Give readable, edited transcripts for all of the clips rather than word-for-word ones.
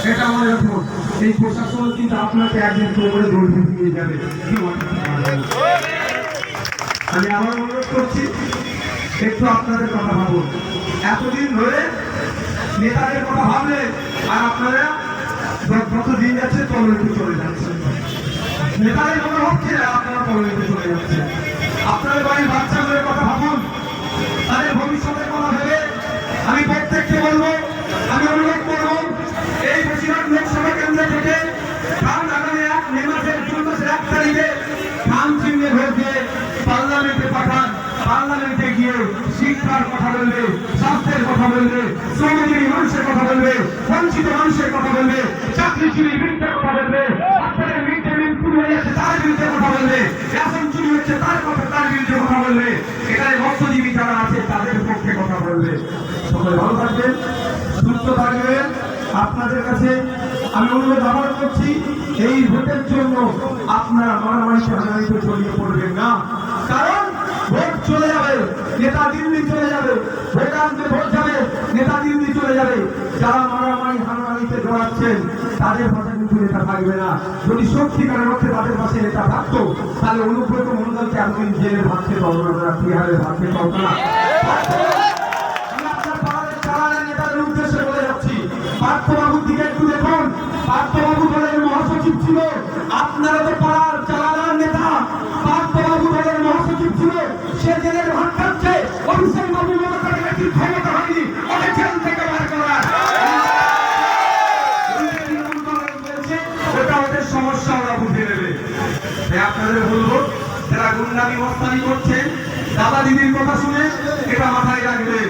এটা মনে রাখুন, এই প্রশাসন কিন্তু আপনাকে একদিন কোমরে দৌড় দিয়ে যাবে। আমি আবার অনুরোধ করছি, একটু আপনাদের কথা ভাবুন। এতদিন ধরে নেতাদের কথা ভাবলেন, আর আপনারা যত দিন যাচ্ছে তলনিতে চলে যাচ্ছে। নেতাদের কথা ভাবছে, আপনারা তলনিতে চলে যাচ্ছে। আপনাদের বাড়ির বাচ্চাদের কথা ভাবুন, তাদের ভবিষ্যতের কথা ভেবে আমি প্রত্যেককে বলবো, আমি অনুরোধ করবো, এই বসিরহাট লোকসভা কেন্দ্র থেকে আগামী 1 মাসের 1 তারিখে ধান চিহ্নে ভোট দিয়ে পার্লামেন্টে পাঠান। পার্লামেন্টে গিয়ে শিক্ষার কথা বলবে, স্বাস্থ্যের কথা বলবে, শ্রমজীবী মানুষের কথা বলবে, বঞ্চিত মানুষের কথা বলবে, চাকরিজীবীর বিরুদ্ধে কথা বলবে, আপনাদের মিড ডে মিল চুরি হয়ে যাচ্ছে তার বিরুদ্ধে কথা বলবে, রেশন চুরি হচ্ছে তার বিরুদ্ধে কথা বলবে, এখানে মৎস্যজীবী যারা আছে তাদের পক্ষে কথা বলবে। সকলে ভালো থাকবেন, সুস্থ থাকবেন। আপনাদের কাছে আমি অনুরোধ আবার করছি, এই ভোটের জন্য আপনারা মারামারি হানাহানিতে ছড়িয়ে পড়বেন না। কারণ ভোট চলে যাবে, নেতা দিল্লি চলে যাবে, ভোট আনতে ভোট যাবে, নেতা দিল্লি চলে যাবে। যারা মারামারি হানাহানিতে জড়াচ্ছেন তাদের পাশে কিন্তু নেতা থাকবে না। যদি সত্যিকারের অর্থে তাদের পাশে নেতা থাকতো, তাহলে অনুব্রত মণ্ডলকে এতদিন জেলের ভাত খেতে হতো না, তিহারের ভাত খেতে হতো না। নেতাদের উদ্দেশ্যে বলে যাচ্ছি, পার্থবাবুর দিকে একটু দেখুন। পার্থবাবু দলের মহাসচিব ছিল, আপনারা তো পাড়ার চালানোর নেতা। পার্থবাবু দলের মহাসচিব ছিল, সে জেলের ভাত খাচ্ছে। অভিষেক বাবু মমতার একটি ক্ষমতা হয়নি ওকে জেল থেকে বার করার। ওটা ওদের সমস্যা, ওরা বুঝে নেবে। আপনাদের বলবো, যারা গুন্ডামি মস্তানি করছেন, দাদা দিদির কথা শুনে এটা মাথায় রাখবেন।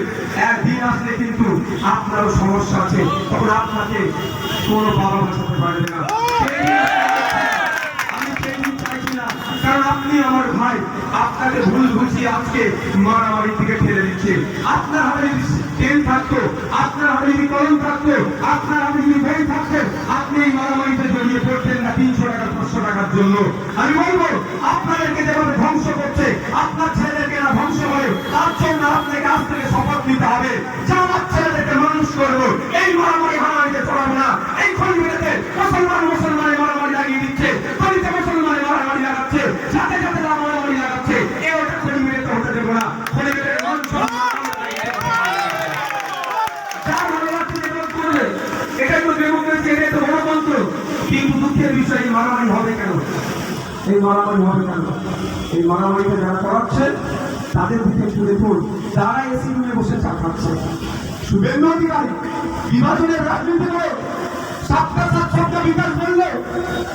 একদিন আসলে কিন্তু আপনারও সমস্যা আছে, তখন আপনাকে কোনো বাবা বাঁচাতে পারবে না। আমি সেই দিন চাইছি না, কারণ আপনি আমার ভাই। আপনাকে ভুল বুঝিয়ে আজকে মারামারির দিকে ঠেলে দিচ্ছে। আপনার হাতে যদি তেল থাকতো, আপনার হাতে যদি কলম থাকতো, আপনার হাতে যদি বই থাকতো, আপনি এই মারামারিতে জড়িয়ে পড়তেন না 300 টাকা 500 টাকার জন্য। আমি বলবো, আপনাদেরকে যেভাবে ধ্বংস করছে, আপনার ছেলেদেরকে না ধ্বংস করে, তার জন্য আপনাকে আজ থেকে শপথ নিতে হবে যে আমার ছেলেদেরকে মানুষ করবো, এই মারামারি হানাহানিতে চড়াবো না। এই খলিমেতে মুসলমানের মারামারি লাগিয়ে দিচ্ছে, দলিত মুসলমানের মারামারি লাগাচ্ছে, সাথে সাথে মারামারি লাগাচ্ছে। এ ওটা খলিমেতে হতে দেবো না। খলিমের মঞ্চ এটাই তো ডেমোক্রেসি, এটাই তো গণতন্ত্র। কিন্তু দুঃখের বিষয়, মারামারি হবে কেন? এই মারামারি হবে কেন? এই মারামারিতে যারা করাচ্ছে তাদের দিকে একটু দেখুন। তারা এসি রুমে বসে চা খাচ্ছে। শুভেন্দু অধিকারী বিভাজনের রাজনীতি করে 7টা 7 বিকাশ করলে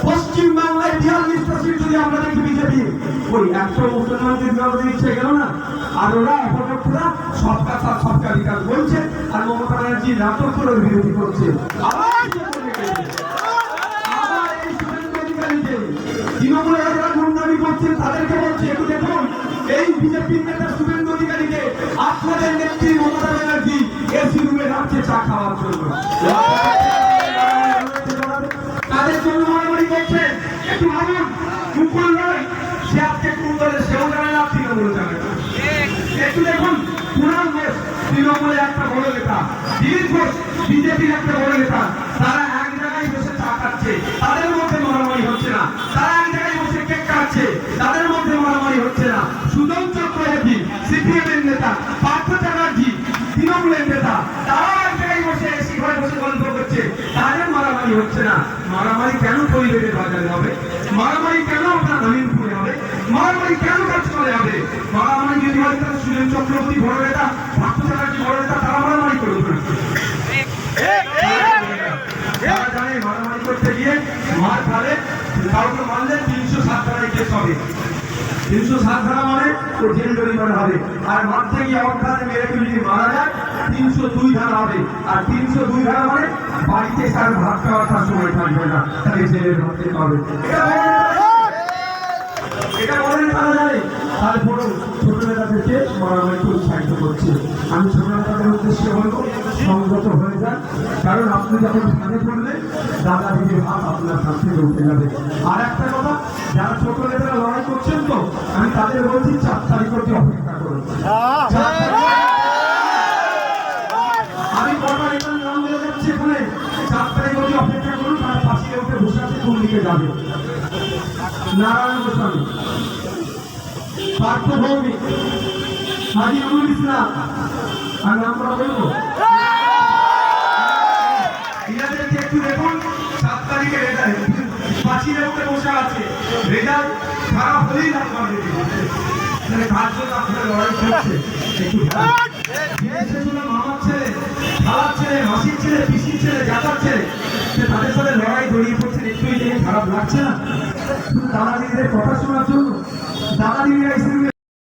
পশ্চিম বাংলায় 42টা সিট যদি আমরা দেখি বিজেপি, ওই 100 মুসলমানদের বিরোধী ইচ্ছে গেল না। আর ওরা অপরাধীরা 7টা বিকাশ বলছে, আর মমতা ব্যানার্জি নাটক করে বিরোধী করছে। আবার এই শুভেন্দু অধিকারী যে তৃণমূলের যারা গুন্ডামি করছেন তাদেরকে বলছে, একটু দেখুন, এই বিজেপির নেতা শুভেন্দু অধিকারীকে আপনাদের নেত্রী মমতা ব্যানার্জি এসি রুমে রাখছে চা খাওয়ার জন্য। তাদের জন্য মারামারি করছে। একটু ভাবুন, মুকুল নয়, সে আজকে কোন দলে সেও জানে না, তৃণমূল জানে না। একটু দেখুন, পুরান ঘোষ তৃণমূলের একটা বড় নেতা, দিলীপ ঘোষ বিজেপির একটা বড় নেতা, তারা এক জায়গায় বসে চা খাচ্ছে, তাদের মধ্যে মারামারি হচ্ছে না। তারা এক জায়গায় বসে কেক খাচ্ছে, তাদের মধ্যে মারামারি হচ্ছে না। সুজন চক্রবর্তী সিপিএম এর নেতা, পার্থ চ্যাটার্জি তৃণমূলের নেতা, তারা এক জায়গায় বসে এসি ঘরে বসে গল্প করছে, তাদের মারামারি হচ্ছে না। মারামারি কেন পরিবেশের বাজারে হবে? মারামারি কেন আপনার নবীনপুরে হবে? মারামারি কেন কাজ করে হবে? মারামারি যদি হয় তাহলে সুজন চক্রবর্তী বড় নেতা, পার্থ চ্যাটার্জি বড় নেতা, তারা মারামারি করবে। যারা জানে মারামারি করতে গিয়ে মার ফেলে, কাউকে মারলে 307 ধারায় কেস হবে। 307 ধারা মানে ও জেল জরিমানা হবে। আর মারতে গিয়ে অজ্ঞানে মেরে যদি মারা যায় 302 ধারা হবে। আর 302 ধারা মানে বাড়িতে তার ভাত খাওয়ার সময় থাকবে না, তাকে জেলের ভাত খেতে হবে। এটা বলেন তারা জানে। তারপরে ছোট নেতাদেরকে মারামারিকে উৎসাহিত করছে। আমি ছোট নেতাদের উদ্দেশ্যে বলবো, সংযত হয়ে যান। কারণ আপনি যখন ফাঁদে পড়লে দাদা দিদির হাত আপনার হাত থেকে উঠে যাবে। আর একটা কথা, যারা ছোট নেতারা লড়াই করছেন তো, আমি তাদের বলছি 4 তারিখ অবধি অপেক্ষা করুন। আমি কটা নেতার নাম বলে যাচ্ছি এখানে, 4 তারিখ অবধি কোন দিকে যাবে? নারায়ণ গোস্বামী, পার্থ ভৌমিক, হাজি নুরুল ইসলাম, আমি আমরা বলবো ইনাদেরকে একটু দেখুন। 7 তারিখে রেজাল্ট, পাঁচিলে উঠে বসে আছে, রেজাল্ট খারাপ হলেই না পারবে। তাহলে কার জন্য আপনারা লড়াই করছে? একটু সেগুলো মামার ছেলে, খালার ছেলে, মাসির ছেলে, পিসির ছেলে, জ্যাঠার ছেলে, তাদের সাথে লড়াই জড়িয়ে পড়ছেন, একটু খারাপ লাগছে না? শুধু দাদা দিদিদের কথা শোনার জন্য দাদা দিদিরা